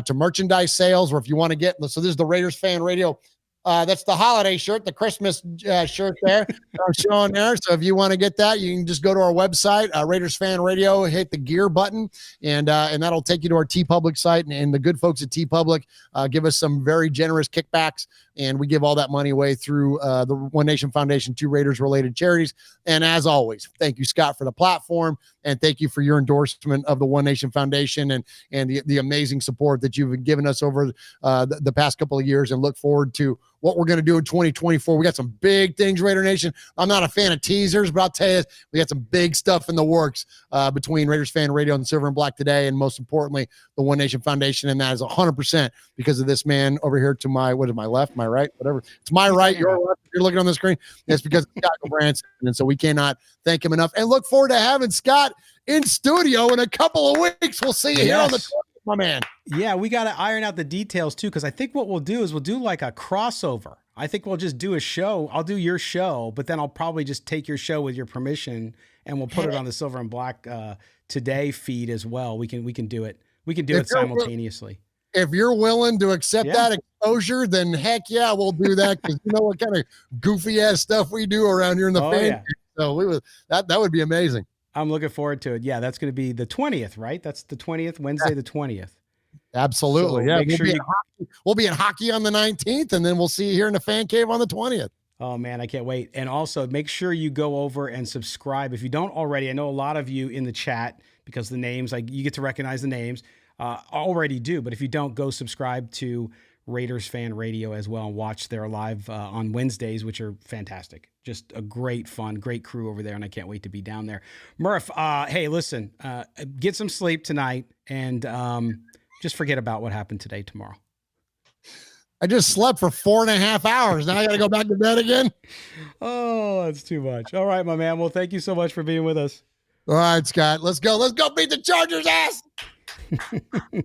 B: to merchandise sales, or if you want to get, so this is the Raiders Fan Radio. That's the holiday shirt, the Christmas shirt there I'm showing there. So if you want to get that, you can just go to our website, Raiders Fan Radio, hit the gear button, and that'll take you to our TeePublic site. And the good folks at TeePublic give us some very generous kickbacks, and we give all that money away through the One Nation Foundation to Raiders-related charities. And as always, thank you, Scott, for the platform, and thank you for your endorsement of the One Nation Foundation and the amazing support that you've given us over the past couple of years, and look forward to what we're going to do in 2024. We got some big things, Raider Nation. I'm not a fan of teasers, but I'll tell you, we got some big stuff in the works between Raiders Fan Radio and Silver and Black today, and most importantly, the One Nation Foundation. And that is 100% because of this man over here to my, what is my left, my right, whatever. It's my right, your left. You're looking on the screen. It's because of Scott Gulbransen. And so we cannot thank him enough, and look forward to having Scott in studio in a couple of weeks. We'll see you here on the my man.
A: Yeah, we got to iron out the details too, because I think what we'll do is we'll do like a crossover. I think we'll just do a show. I'll do your show, but then I'll probably just take your show with your permission, and we'll put it on the Silver and Black Today feed as well. We can do it. We can do it simultaneously.
B: If you're willing to accept that exposure, then heck yeah, we'll do that, because you know what kind of goofy ass stuff we do around here in the fan. Yeah. So that would be amazing.
A: I'm looking forward to it. Yeah, that's going to be the 20th, right? That's the 20th, Wednesday, the 20th.
B: Absolutely. So yeah, we'll be in hockey on the 19th, and then we'll see you here in the fan cave on the 20th.
A: Oh, man, I can't wait. And also make sure you go over and subscribe. If you don't already, I know a lot of you in the chat, because the names, like you get to recognize the names, already do. But if you don't, go subscribe to Raiders Fan Radio as well and watch their live on Wednesdays, which are fantastic. Just a great fun, great crew over there, and I can't wait to be down there. Murph, hey, listen, get some sleep tonight, and just forget about what happened today, tomorrow.
B: I just slept for 4.5 hours. Now I got to go back to bed again.
A: Oh, that's too much. All right, my man. Well, thank you so much for being with us.
B: All right, Scott. Let's go. Let's go beat the Chargers' ass.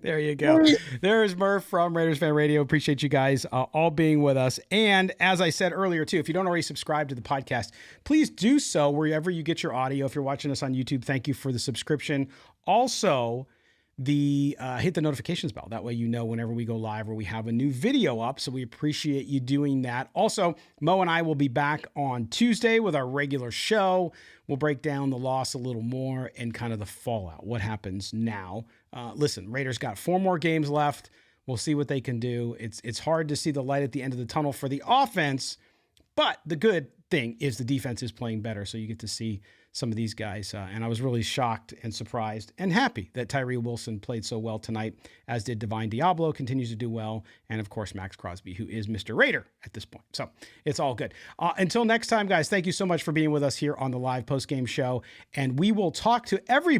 A: There you go. There's Murph from Raiders Fan Radio. Appreciate you guys all being with us. And as I said earlier, too, if you don't already subscribe to the podcast, please do so wherever you get your audio. If you're watching us on YouTube, thank you for the subscription. Also, hit the notifications bell. That way you know whenever we go live or we have a new video up. So we appreciate you doing that. Also, Mo and I will be back on Tuesday with our regular show. We'll break down the loss a little more and kind of the fallout. What happens now? Listen, Raiders got 4 more games left. We'll see what they can do. It's hard to see the light at the end of the tunnel for the offense, but the good thing is the defense is playing better. So you get to see some of these guys. And I was really shocked and surprised and happy that Tyree Wilson played so well tonight, as did Divine Diablo, continues to do well. And of course, Max Crosby, who is Mr. Raider at this point. So it's all good. Until next time, guys, thank you so much for being with us here on the live post-game show. And we will talk to everybody